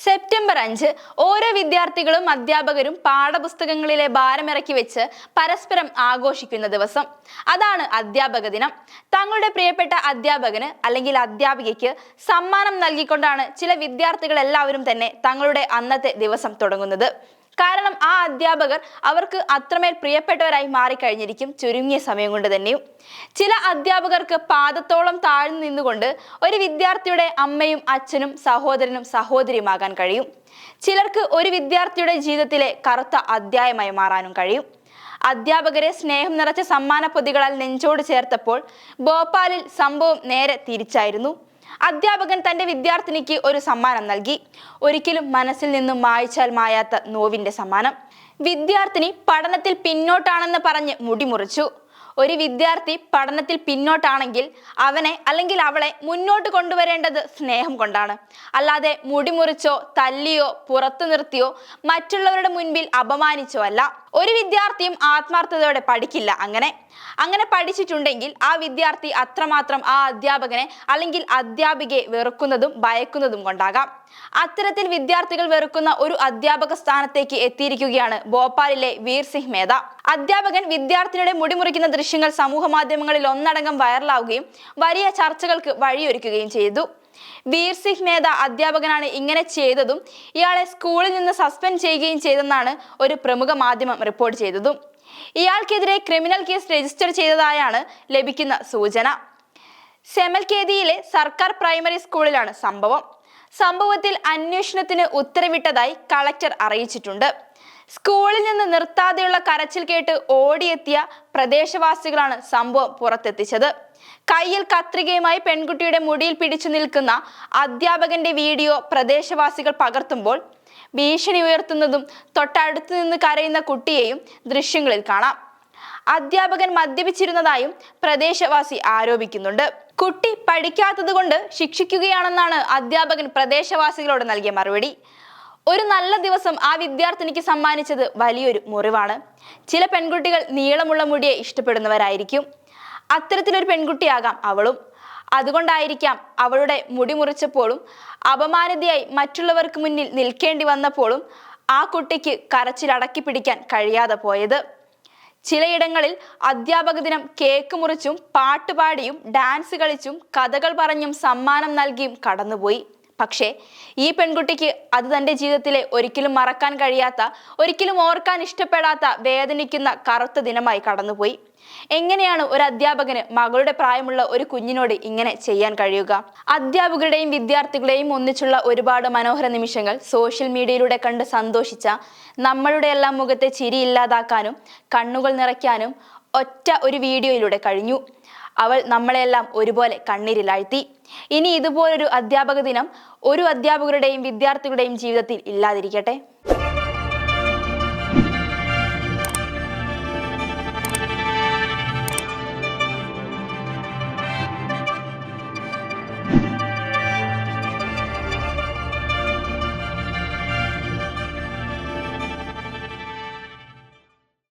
September 5 ഓരോ വിദ്യാർത്ഥികളും അധ്യാപകരും പാഠപുസ്തകങ്ങളിലെ ഭാരമിറക്കി വെച്ച് പരസ്പരം ആഘോഷിക്കുന്ന ദിവസം. അതാണ് അധ്യാപക ദിനം. തങ്ങളുടെ പ്രിയപ്പെട്ട അധ്യാപകന് അല്ലെങ്കിൽ അധ്യാപികയ്ക്ക് സമ്മാനം നൽകിക്കൊണ്ടാണ് ചില വിദ്യാർത്ഥികൾ എല്ലാവരും തന്നെ തങ്ങളുടെ അന്നത്തെ ദിവസം തുടങ്ങുന്നത്. കാരണം ആ അധ്യാപകർ അവർക്ക് അത്രമേൽ പ്രിയപ്പെട്ടവരായി മാറിക്കഴിഞ്ഞിരിക്കും ചുരുങ്ങിയ സമയം കൊണ്ട് തന്നെയും. ചില അധ്യാപകർക്ക് പാദത്തോളം താഴ്ന്നു നിന്നുകൊണ്ട് ഒരു വിദ്യാർത്ഥിയുടെ അമ്മയും അച്ഛനും സഹോദരനും സഹോദരിയുമാകാൻ കഴിയും. ചിലർക്ക് ഒരു വിദ്യാർത്ഥിയുടെ ജീവിതത്തിലെ കറുത്ത അധ്യായമായി മാറാനും കഴിയും. അധ്യാപകരെ സ്നേഹം നിറച്ച സമ്മാന പൊതികളാൽ നെഞ്ചോട് ചേർത്തപ്പോൾ ഭോപ്പാലിൽ സംഭവം നേരെ തിരിച്ചായിരുന്നു. അധ്യാപകൻ തന്റെ വിദ്യാർത്ഥിനിക്ക് ഒരു സമ്മാനം നൽകി. ഒരിക്കലും മനസ്സിൽ നിന്നും മായ്ച്ചാൽ മായാത്ത നോവിന്റെ സമ്മാനം. വിദ്യാർത്ഥിനി പഠനത്തിൽ പിന്നോട്ടാണെന്ന് പറഞ്ഞ് മുടിമുറിച്ചു. ഒരു വിദ്യാർത്ഥി പഠനത്തിൽ പിന്നോട്ടാണെങ്കിൽ അവനെ അല്ലെങ്കിൽ അവളെ മുന്നോട്ട് കൊണ്ടുവരേണ്ടത് സ്നേഹം കൊണ്ടാണ്, അല്ലാതെ മുടിമുറിച്ചോ തല്ലിയോ പുറത്തു നിർത്തിയോ മറ്റുള്ളവരുടെ മുൻപിൽ അപമാനിച്ചോ അല്ല. ഒരു വിദ്യാർത്ഥിയും ആത്മാർത്ഥതയോടെ പഠിക്കില്ല. അങ്ങനെ പഠിച്ചിട്ടുണ്ടെങ്കിൽ ആ വിദ്യാർത്ഥി അത്രമാത്രം ആ അധ്യാപകനെ അല്ലെങ്കിൽ അധ്യാപികയെ വെറുക്കുന്നതും ഭയക്കുന്നതും കൊണ്ടാകാം. അത്തരത്തിൽ വിദ്യാർത്ഥികൾ വെറുക്കുന്ന ഒരു അധ്യാപക സ്ഥാനത്തേക്ക് എത്തിയിരിക്കുകയാണ് ഭോപ്പാലിലെ വീർ സിംഗ് മേധ. അധ്യാപകൻ വിദ്യാർത്ഥിനിയുടെ മുടിമുറിക്കുന്ന ദൃശ്യങ്ങൾ സമൂഹ മാധ്യമങ്ങളിൽ ഒന്നടങ്കം വൈറലാവുകയും വലിയ ചർച്ചകൾക്ക് വഴിയൊരുക്കുകയും ചെയ്തു. വീർ സിംഗ് മേധ അധ്യാപകനാണ് ഇങ്ങനെ ചെയ്തതും ഇയാളെ സ്കൂളിൽ നിന്ന് സസ്പെൻഡ് ചെയ്യുകയും ചെയ്തെന്നാണ് ഒരു പ്രമുഖ മാധ്യമം റിപ്പോർട്ട് ചെയ്തതും. ഇയാൾക്കെതിരെ ക്രിമിനൽ കേസ് രജിസ്റ്റർ ചെയ്തതായാണ് ലഭിക്കുന്ന സൂചന. സെമൽകേദിയിലെ സർക്കാർ പ്രൈമറി സ്കൂളിലാണ് സംഭവത്തിൽ അന്വേഷണത്തിന് ഉത്തരവിട്ടതായി കളക്ടർ അറിയിച്ചിട്ടുണ്ട്. സ്കൂളിൽ നിന്ന് നിർത്താതെയുള്ള കരച്ചിൽ കേട്ട് ഓടിയെത്തിയ പ്രദേശവാസികളാണ് സംഭവം പുറത്തെത്തിച്ചത്. കയ്യിൽ കത്രികയുമായി പെൺകുട്ടിയുടെ മുടിയിൽ പിടിച്ചു നിൽക്കുന്ന അധ്യാപകന്റെ വീഡിയോ പ്രദേശവാസികൾ പകർത്തുമ്പോൾ ഭീഷണി ഉയർത്തുന്നതും തൊട്ടടുത്ത് നിന്ന് കരയുന്ന കുട്ടിയെയും ദൃശ്യങ്ങളിൽ കാണാം. അധ്യാപകൻ മദ്യപിച്ചിരുന്നതായും പ്രദേശവാസി ആരോപിക്കുന്നുണ്ട്. കുട്ടി പഠിക്കാത്തത് കൊണ്ട് ശിക്ഷിക്കുകയാണെന്നാണ് അധ്യാപകൻ പ്രദേശവാസികളോട് നൽകിയ മറുപടി. ഒരു നല്ല ദിവസം ആ വിദ്യാർത്ഥിനിക്ക് സമ്മാനിച്ചത് വലിയൊരു മുറിവാണ്. ചില പെൺകുട്ടികൾ നീളമുള്ള മുടിയെ ഇഷ്ടപ്പെടുന്നവരായിരിക്കും. അത്തരത്തിലൊരു പെൺകുട്ടിയാകാം അവളും. അതുകൊണ്ടായിരിക്കാം അവളുടെ മുടി മുറിച്ചപ്പോഴും അപമാനിതയായി മറ്റുള്ളവർക്ക് മുന്നിൽ നിൽക്കേണ്ടി വന്നപ്പോഴും ആ കുട്ടിക്ക് കരച്ചിൽ അടക്കി പിടിക്കാൻ കഴിയാതെ പോയത്. ചിലയിടങ്ങളിൽ അധ്യാപക ദിനം കേക്ക് മുറിച്ചും പാട്ടുപാടിയും ഡാൻസ് കളിച്ചും കഥകൾ പറഞ്ഞും സമ്മാനം നൽകിയും കടന്നുപോയി. പക്ഷേ ഈ പെൺകുട്ടിക്ക് അത് തൻ്റെ ജീവിതത്തിലെ ഒരിക്കലും മറക്കാൻ കഴിയാത്ത, ഒരിക്കലും ഓർക്കാൻ ഇഷ്ടപ്പെടാത്ത, വേദനിക്കുന്ന കറുത്ത ദിനമായി കടന്നുപോയി. എങ്ങനെയാണ് ഒരു അധ്യാപകന് മകളുടെ പ്രായമുള്ള ഒരു കുഞ്ഞിനോട് ഇങ്ങനെ ചെയ്യാൻ കഴിയുക? അധ്യാപകരുടെയും വിദ്യാർത്ഥികളെയും ഒന്നിച്ചുള്ള ഒരുപാട് മനോഹര നിമിഷങ്ങൾ സോഷ്യൽ മീഡിയയിലൂടെ കണ്ട് സന്തോഷിച്ച നമ്മളുടെ എല്ലാം മുഖത്തെ ചിരി ഇല്ലാതാക്കാനും കണ്ണുകൾ നിറയ്ക്കാനും ഒറ്റ ഒരു വീഡിയോയിലൂടെ കഴിഞ്ഞു. അവൾ നമ്മളെല്ലാം ഒരുപോലെ കണ്ണീരിലാഴ്ത്തി. ഇനി ഇതുപോലൊരു അധ്യാപക ദിനം ഒരു അധ്യാപകരുടെയും വിദ്യാർത്ഥികളുടെയും ജീവിതത്തിൽ ഇല്ലാതിരിക്കട്ടെ.